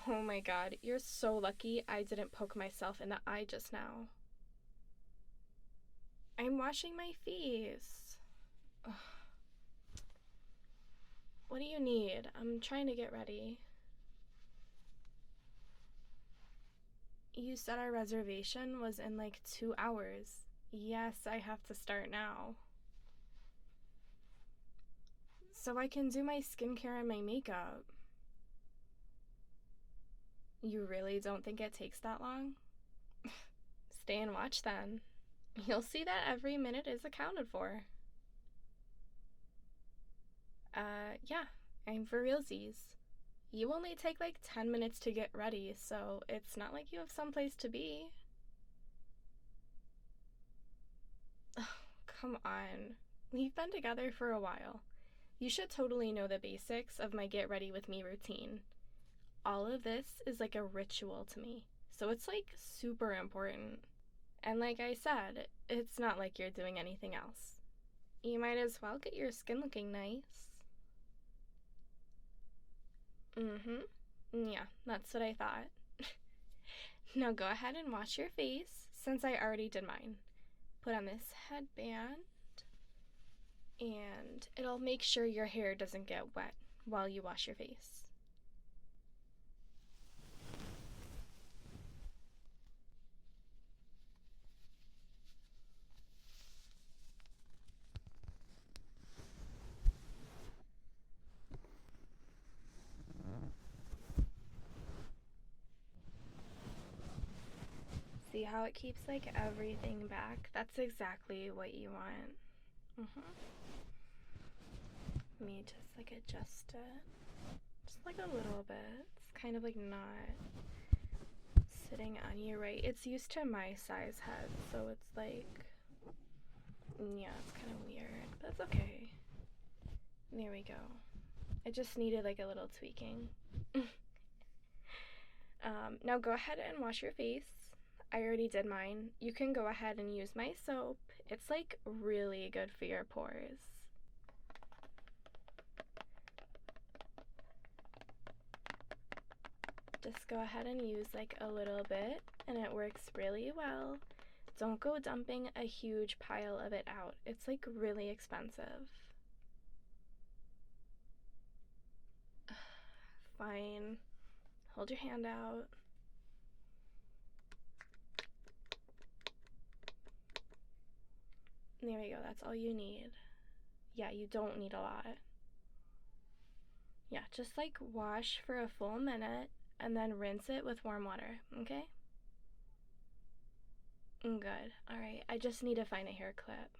Oh my god, you're so lucky I didn't poke myself in the eye just now. I'm washing my face. Ugh. What do you need? I'm trying to get ready. You said our reservation was in like 2 hours. Yes, I have to start now. So I can do my skincare and my makeup. You really don't think it takes that long? Stay and watch then. You'll see that every minute is accounted for. Yeah, I'm for realsies. You only take like 10 minutes to get ready, so it's not like you have someplace to be. Oh, come on. We've been together for a while. You should totally know the basics of my get ready with me routine. All of this is like a ritual to me, so it's like super important. And like I said, it's not like you're doing anything else. You might as well get your skin looking nice. Yeah, that's what I thought. Now go ahead and wash your face, since I already did mine. Put on this headband, and it'll make sure your hair doesn't get wet while you wash your face. See how it keeps like everything back? That's exactly what you want. Let me just like adjust it. Just like a little bit. It's kind of like not sitting on you right. It's used to my size head, so it's like, yeah, it's kind of weird, but it's okay. There we go. I just needed like a little tweaking. Now go ahead and wash your face. I already did mine. You can go ahead and use my soap. It's like really good for your pores. Just go ahead and use like a little bit, and it works really well. Don't go dumping a huge pile of it out. It's like really expensive. Fine. Hold your hand out. There we go. That's all you need. Yeah, you don't need a lot. Yeah, just like wash for a full minute and then rinse it with warm water, okay? Good. Alright, I just need to find a hair clip.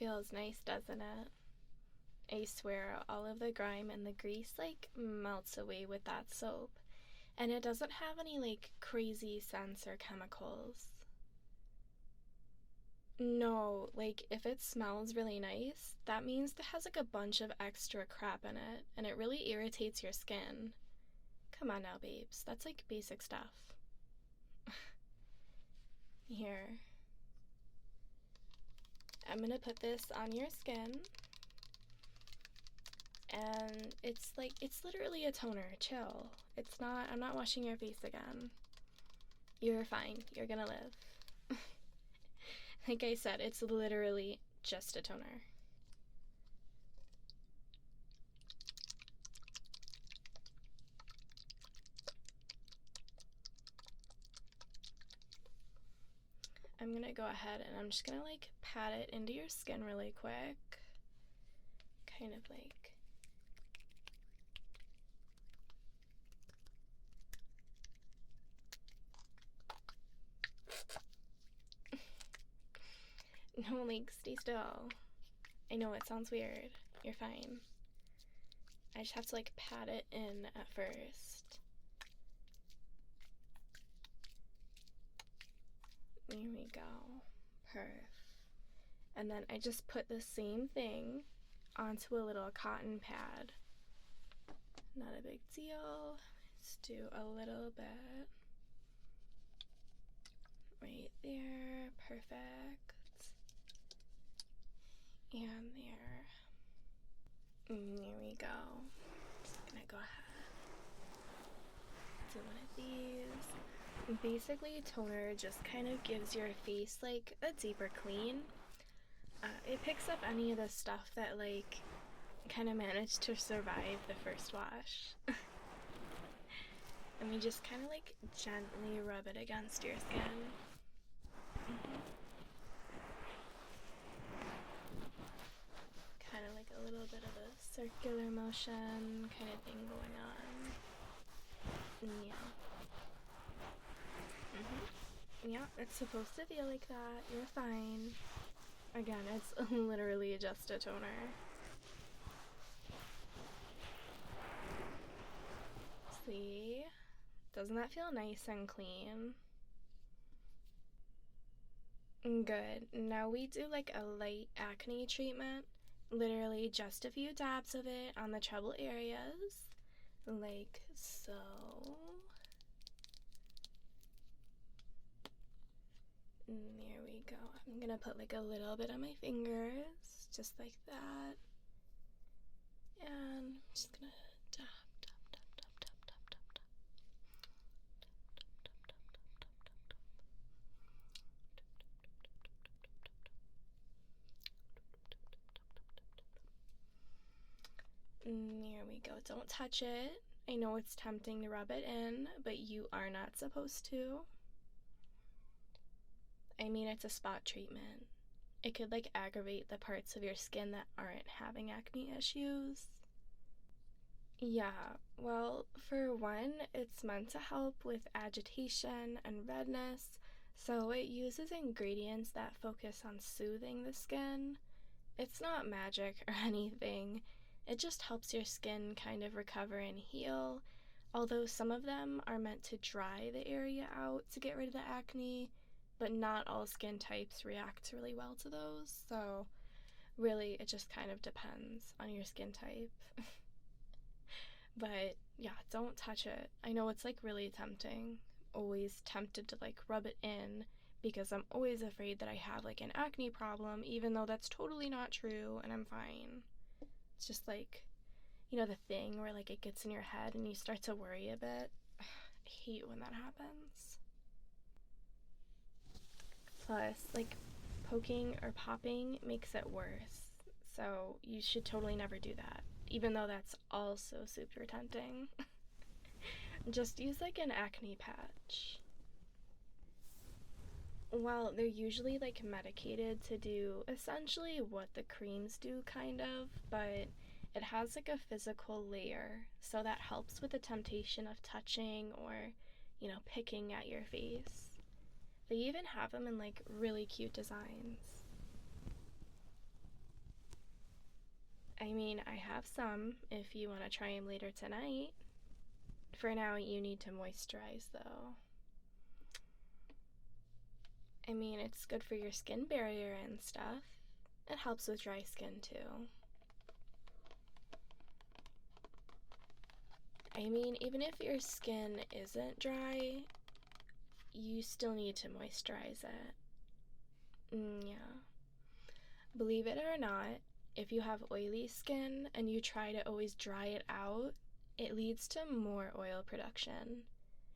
Feels nice, doesn't it? I swear, all of the grime and the grease like melts away with that soap. And it doesn't have any like crazy scents or chemicals. No, like if it smells really nice, that means it has like a bunch of extra crap in it, and it really irritates your skin. Come on now, babes, that's like basic stuff. Here. I'm gonna put this on your skin. And it's literally a toner. Chill. I'm not washing your face again. You're fine. You're gonna live. Like I said, it's literally just a toner. I'm gonna go ahead and I'm just gonna like pat it into your skin really quick. Kind of like. No, like, stay still. I know it sounds weird. You're fine. I just have to like pat it in at first. There we go. Perf. And then I just put the same thing onto a little cotton pad. Not a big deal. Just do a little bit. Right there. Perfect. And there. There we go. Just gonna go ahead. Do one of these. Basically, toner just kind of gives your face like a deeper clean. It picks up any of the stuff that like kind of managed to survive the first wash. And we just kind of like gently rub it against your skin. Kind of like a little bit of a circular motion kind of thing going on. Yeah. Yeah, it's supposed to feel like that. You're fine. Again, it's literally just a toner. See? Doesn't that feel nice and clean? Good. Now we do like a light acne treatment. Literally just a few dabs of it on the trouble areas. Like so. There we go. I'm gonna put like a little bit on my fingers, just like that. And I'm just gonna dab, dab, dab, dab, dab, dab, dab, dab. There we go. Don't touch it. I know it's tempting to rub it in, but you are not supposed to. I mean, it's a spot treatment. It could like aggravate the parts of your skin that aren't having acne issues. Yeah, well, for one, it's meant to help with agitation and redness, so it uses ingredients that focus on soothing the skin. It's not magic or anything, it just helps your skin kind of recover and heal, although some of them are meant to dry the area out to get rid of the acne, but not all skin types react really well to those, so really it just kind of depends on your skin type. But yeah, don't touch it. I know it's like really tempting. Always tempted to like rub it in because I'm always afraid that I have like an acne problem, even though that's totally not true and I'm fine. It's just like, you know, the thing where like it gets in your head and you start to worry a bit. I hate when that happens. Plus, like, poking or popping makes it worse. So you should totally never do that, even though that's also super tempting. Just use like an acne patch. Well, they're usually like medicated to do essentially what the creams do, kind of, but it has like a physical layer, so that helps with the temptation of touching or, you know, picking at your face. They even have them in like really cute designs. I mean, I have some if you want to try them later tonight. For now, you need to moisturize though. I mean, it's good for your skin barrier and stuff. It helps with dry skin too. I mean, even if your skin isn't dry, you still need to moisturize it. Yeah. Believe it or not, if you have oily skin and you try to always dry it out, it leads to more oil production.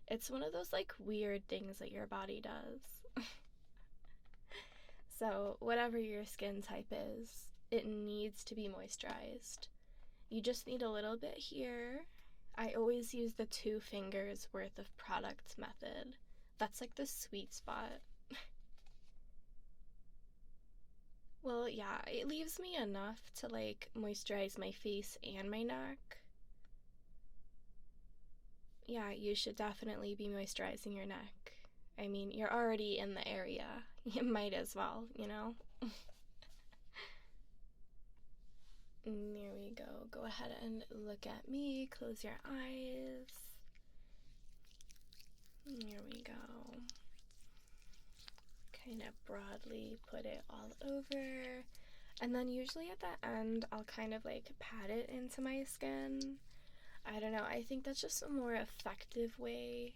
It's one of those like weird things that your body does. So, whatever your skin type is, it needs to be moisturized. You just need a little bit here. I always use the 2 fingers worth of product method. That's like the sweet spot. Well, yeah, it leaves me enough to like moisturize my face and my neck. Yeah, you should definitely be moisturizing your neck. I mean, you're already in the area. You might as well, you know? There we go. Go ahead and look at me. Close your eyes. There we go. Kind of broadly put it all over. And then usually at the end, I'll kind of like pat it into my skin. I don't know. I think that's just a more effective way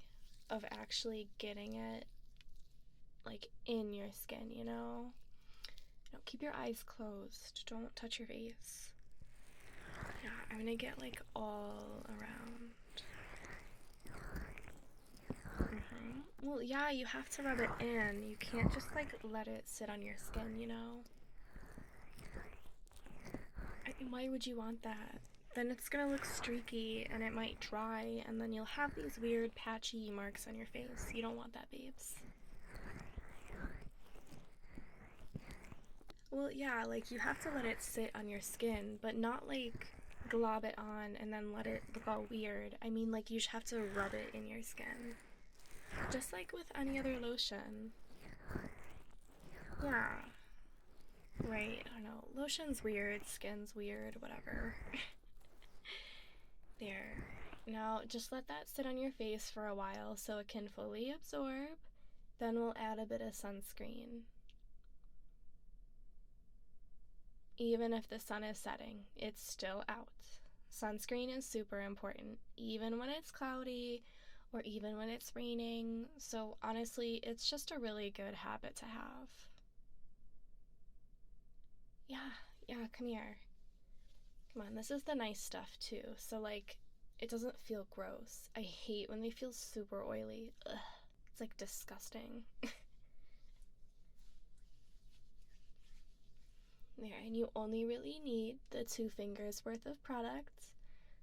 of actually getting it like in your skin, you know? No, keep your eyes closed. Don't touch your face. Yeah, I'm gonna get like all around. Well, yeah, you have to rub it in. You can't just like let it sit on your skin, you know? Why would you want that? Then it's gonna look streaky and it might dry, and then you'll have these weird patchy marks on your face. You don't want that, babes. Well, yeah, like you have to let it sit on your skin, but not like glob it on and then let it look all weird. I mean, like you just have to rub it in your skin. Just like with any other lotion. Yeah. Right, I don't know. Lotion's weird, skin's weird, whatever. There. Now, just let that sit on your face for a while so it can fully absorb. Then we'll add a bit of sunscreen. Even if the sun is setting, it's still out. Sunscreen is super important, even when it's cloudy or even when it's raining. So honestly, it's just a really good habit to have. Yeah, come here. Come on, this is the nice stuff too. So like, it doesn't feel gross. I hate when they feel super oily. Ugh, it's like disgusting. There, and you only really need the 2 fingers worth of product.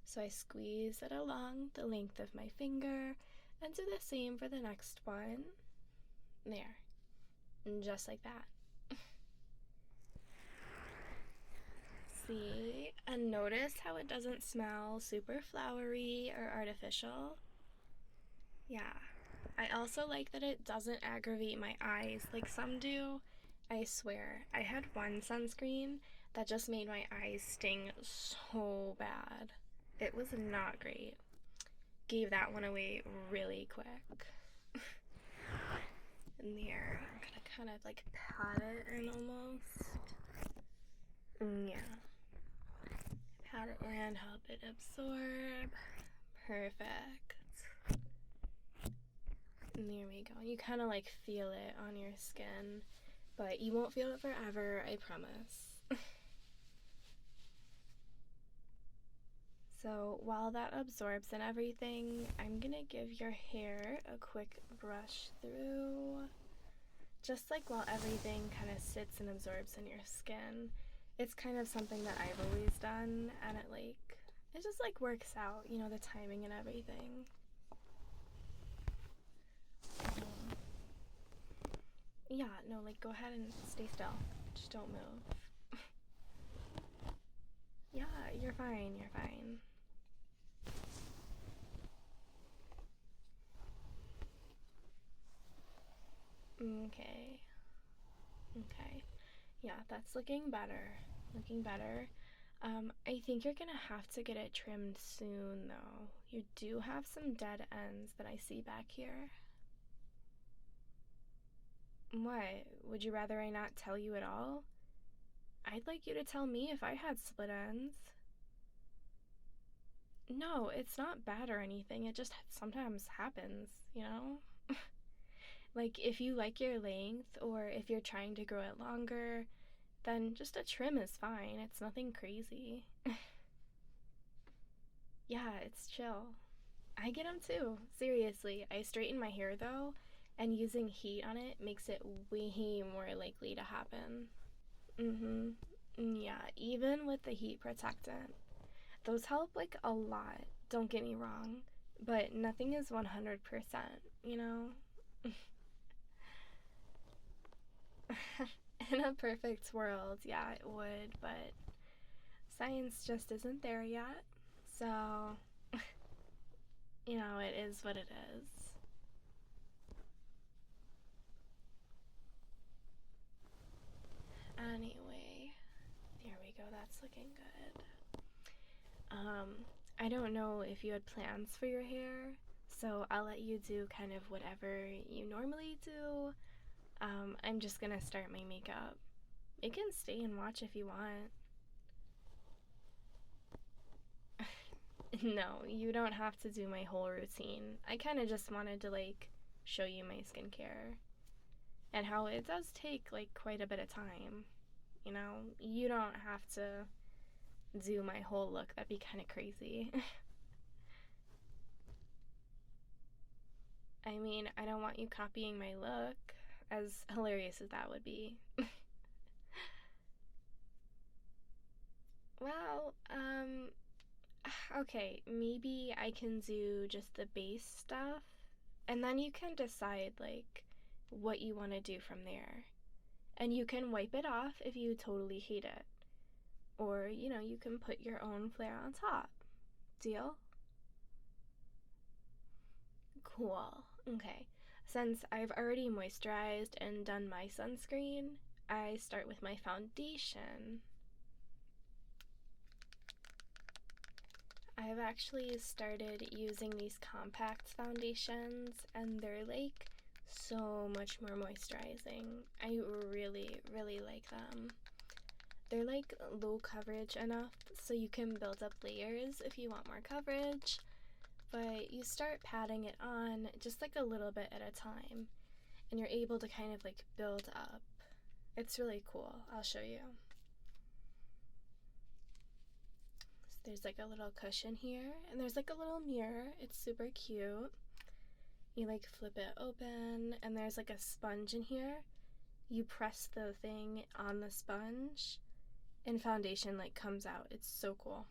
So I squeeze it along the length of my finger and do the same for the next one. There, and just like that. See, and notice how it doesn't smell super flowery or artificial. Yeah, I also like that it doesn't aggravate my eyes like some do. I swear, I had one sunscreen that just made my eyes sting so bad. It was not great. Gave that one away really quick. And there, I'm gonna kind of like pat it in almost. Yeah. Pat it in, help it absorb. Perfect. And there we go. You kind of like feel it on your skin, but you won't feel it forever, I promise. So while that absorbs and everything, I'm gonna give your hair a quick brush through. Just like while everything kind of sits and absorbs in your skin. It's kind of something that I've always done, and it just like works out, you know, the timing and everything. Yeah, no, like go ahead and stay still. Just don't move. Yeah, you're fine, you're fine. Okay. Yeah, that's looking better. Looking better. I think you're gonna have to get it trimmed soon, though. You do have some dead ends that I see back here. What? Would you rather I not tell you at all? I'd like you to tell me if I had split ends. No, it's not bad or anything. It just sometimes happens, you know? Like, if you like your length or if you're trying to grow it longer, then just a trim is fine. It's nothing crazy. Yeah, it's chill. I get them too. Seriously, I straighten my hair though, and using heat on it makes it way more likely to happen. Mm-hmm. Yeah, even with the heat protectant. Those help like a lot, don't get me wrong, but nothing is 100%, you know? In a perfect world, yeah, it would, but science just isn't there yet. So, you know, it is what it is. Anyway, there we go, that's looking good. I don't know if you had plans for your hair, so I'll let you do kind of whatever you normally do. I'm just gonna start my makeup. You can stay and watch if you want. No, you don't have to do my whole routine. I kind of just wanted to like show you my skincare and how it does take like quite a bit of time. You know, you don't have to do my whole look. That'd be kind of crazy. I mean, I don't want you copying my look, as hilarious as that would be. Well, okay, maybe I can do just the base stuff, and then you can decide, like, what you want to do from there. And you can wipe it off if you totally hate it. Or, you know, you can put your own flair on top. Deal? Cool. Okay. Since I've already moisturized and done my sunscreen, I start with my foundation. I've actually started using these compact foundations, and they're like so much more moisturizing. I really like them. They're like low coverage enough so you can build up layers if you want more coverage, but you start patting it on just like a little bit at a time, and you're able to kind of like build up. It's really cool. I'll show you. There's like a little cushion here, and there's like a little mirror. It's super cute. You like flip it open, and there's like a sponge in here. You press the thing on the sponge, and foundation like comes out. It's so cool.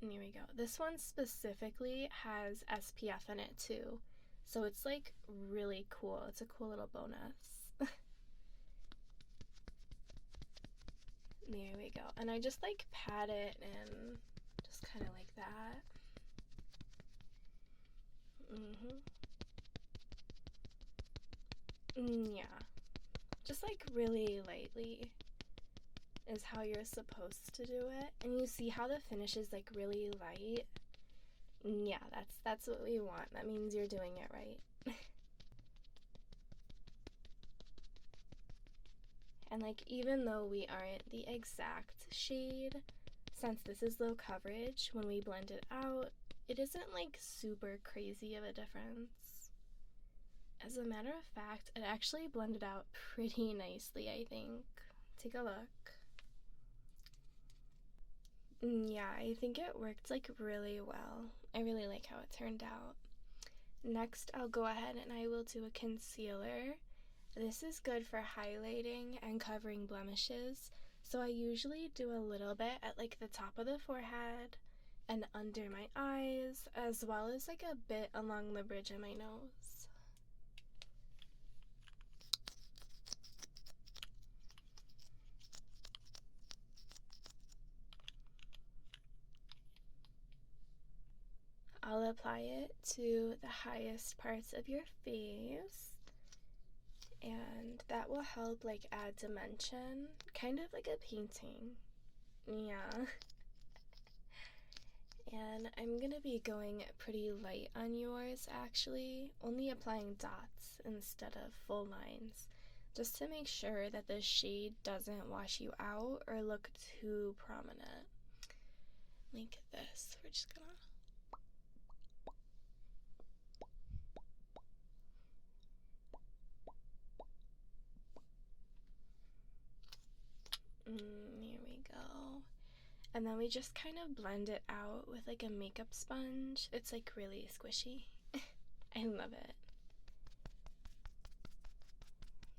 And here we go. This one specifically has SPF in it too, so it's like really cool. It's a cool little bonus. There we go. And I just like pat it and just kind of like that. Yeah. Just like really lightly is how you're supposed to do it. And you see how the finish is like really light? Yeah, that's what we want. That means you're doing it right. And like, even though we aren't the exact shade, since this is low coverage, when we blend it out, it isn't like super crazy of a difference. As a matter of fact, it actually blended out pretty nicely, I think. Take a look. Yeah, I think it worked like really well. I really like how it turned out. Next, I'll go ahead and I will do a concealer. This is good for highlighting and covering blemishes, so I usually do a little bit at like the top of the forehead and under my eyes, as well as like a bit along the bridge of my nose. I'll apply it to the highest parts of your face, And that will help like add dimension, kind of like a painting. Yeah. And I'm gonna be going pretty light on yours actually, only applying dots instead of full lines, just to make sure that the shade doesn't wash you out or look too prominent. Like this. We're just gonna here we go. And then we just kind of blend it out with like a makeup sponge. It's like really squishy. I love it.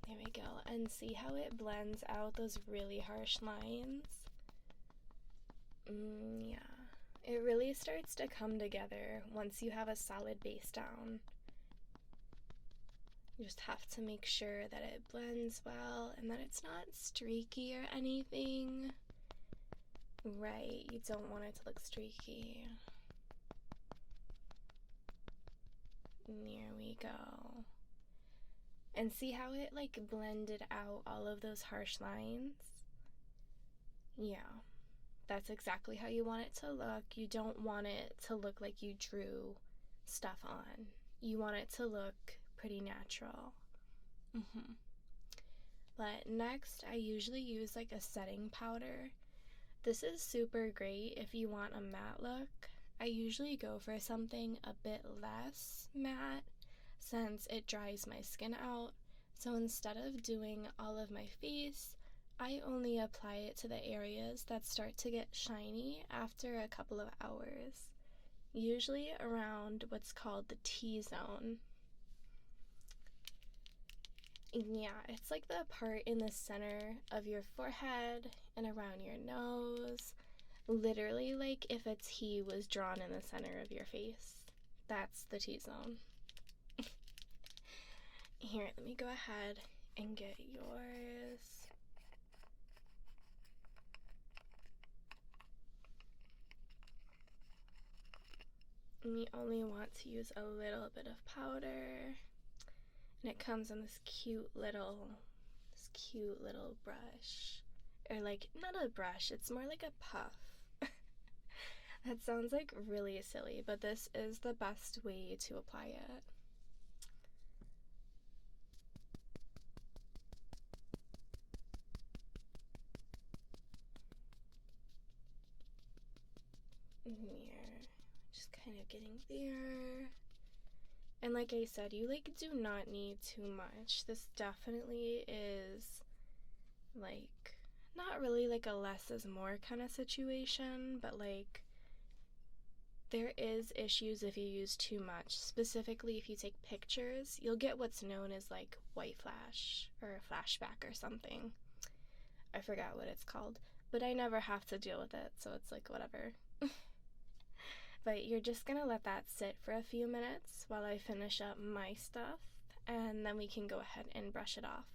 There we go. And see how it blends out those really harsh lines? Yeah. It really starts to come together once you have a solid base down. You just have to make sure that it blends well and that it's not streaky or anything. Right, you don't want it to look streaky. There we go. And see how it like blended out all of those harsh lines? Yeah, that's exactly how you want it to look. You don't want it to look like you drew stuff on. You want it to look pretty natural. But next, I usually use like a setting powder. This is super great if you want a matte look. I usually go for something a bit less matte since it dries my skin out. So instead of doing all of my face, I only apply it to the areas that start to get shiny after a couple of hours, usually around what's called the T-zone. Yeah, it's like the part in the center of your forehead and around your nose. Literally like if a T was drawn in the center of your face. That's the T-zone. Here, let me go ahead and get yours. And you only want to use a little bit of powder. And it comes in this cute little brush. Or like, not a brush, it's more like a puff. That sounds like really silly, but this is the best way to apply it. Here, just kind of getting there. And like I said, you like do not need too much. This definitely is like not really like a less is more kind of situation, but like there is issues if you use too much. Specifically if you take pictures, you'll get what's known as like white flash or a flashback or something. I forgot what it's called, but I never have to deal with it, so it's like whatever. But you're just gonna let that sit for a few minutes while I finish up my stuff, and then we can go ahead and brush it off.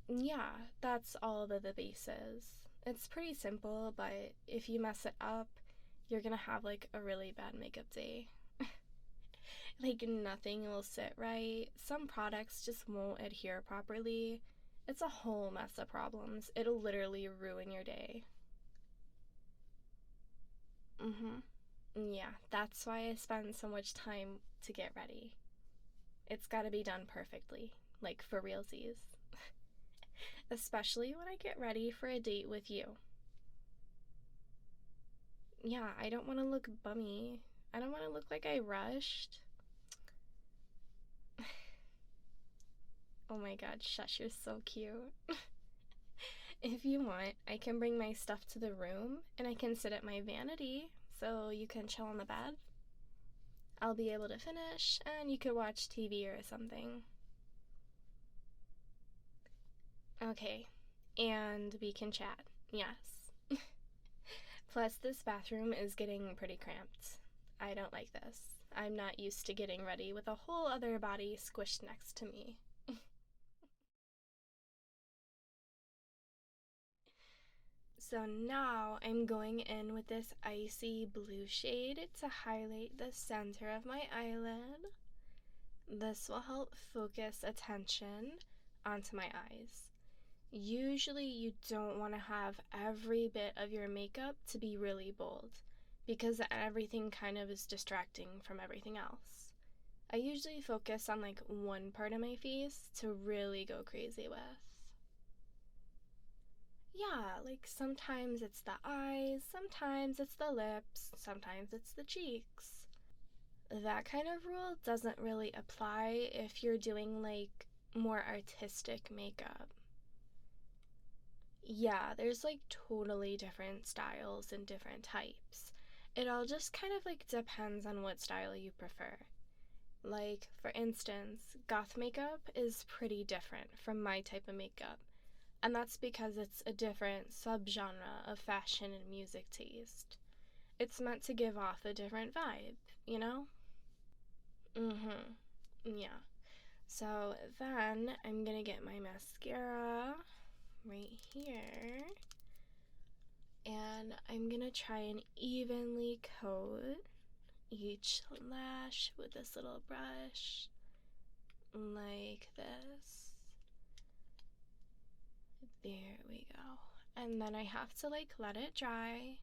Yeah, that's all that the base is. It's pretty simple, but if you mess it up, you're gonna have like a really bad makeup day. Like nothing will sit right. Some products just won't adhere properly. It's a whole mess of problems. It'll literally ruin your day. Yeah, that's why I spend so much time to get ready. It's gotta be done perfectly, like for realsies. Especially when I get ready for a date with you. Yeah, I don't want to look bummy. I don't want to look like I rushed. Oh my god, shush, you're so cute. If you want, I can bring my stuff to the room and I can sit at my vanity so you can chill on the bed. I'll be able to finish and you could watch TV or something. Okay, and we can chat. Yes. Plus, this bathroom is getting pretty cramped. I don't like this. I'm not used to getting ready with a whole other body squished next to me. So now I'm going in with this icy blue shade to highlight the center of my eyelid. This will help focus attention onto my eyes. Usually you don't want to have every bit of your makeup to be really bold because everything kind of is distracting from everything else. I usually focus on like one part of my face to really go crazy with. Yeah, like sometimes it's the eyes, sometimes it's the lips, sometimes it's the cheeks. That kind of rule doesn't really apply if you're doing like more artistic makeup. Yeah, there's like totally different styles and different types. It all just kind of like depends on what style you prefer. Like, for instance, goth makeup is pretty different from my type of makeup, and that's because it's a different subgenre of fashion and music taste. It's meant to give off a different vibe, you know? Yeah. So then I'm gonna get my mascara right here, and I'm gonna try and evenly coat each lash with this little brush, like this. There we go. And then I have to like let it dry,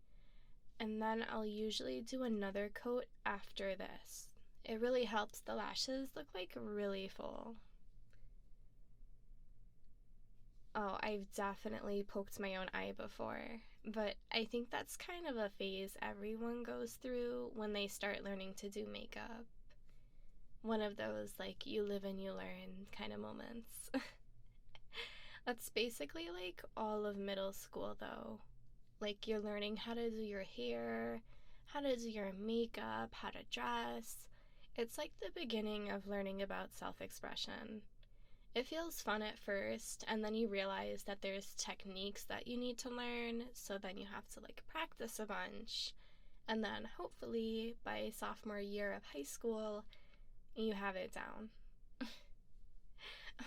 and then I'll usually do another coat after this. It really helps the lashes look like really full. Oh, I've definitely poked my own eye before, but I think that's kind of a phase everyone goes through when they start learning to do makeup. One of those, like, you live and you learn kind of moments. That's basically like all of middle school, though. Like, you're learning how to do your hair, how to do your makeup, how to dress. It's like the beginning of learning about self-expression. It feels fun at first, and then you realize that there's techniques that you need to learn, so then you have to like practice a bunch. And then hopefully by sophomore year of high school, you have it down.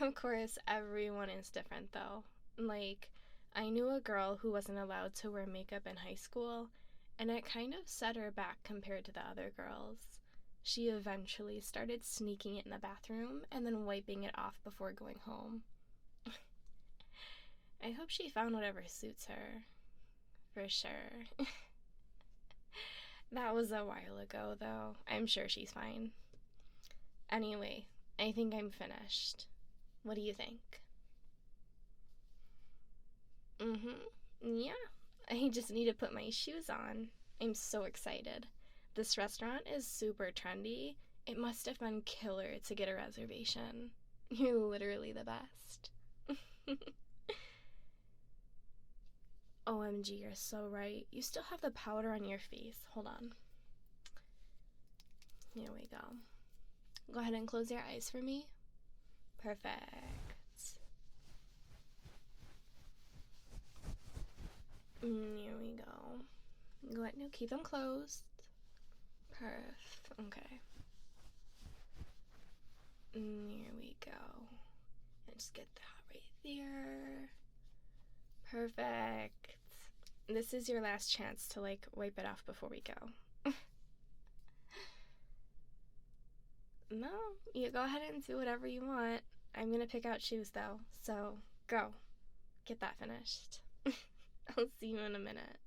Of course, everyone is different though. Like, I knew a girl who wasn't allowed to wear makeup in high school, and it kind of set her back compared to the other girls. She eventually started sneaking it in the bathroom and then wiping it off before going home. I hope she found whatever suits her. For sure. That was a while ago, though. I'm sure she's fine. Anyway, I think I'm finished. What do you think? Yeah. I just need to put my shoes on. I'm so excited. This restaurant is super trendy. It must have been killer to get a reservation. You're literally the best. OMG, you're so right. You still have the powder on your face. Hold on. Here we go. Go ahead and close your eyes for me. Perfect. Here we go. Go ahead and keep them closed. Okay. Here we go. And just get that right there. Perfect. This is your last chance to like wipe it off before we go. No, you go ahead and do whatever you want. I'm gonna pick out shoes though, so go. Get that finished. I'll see you in a minute.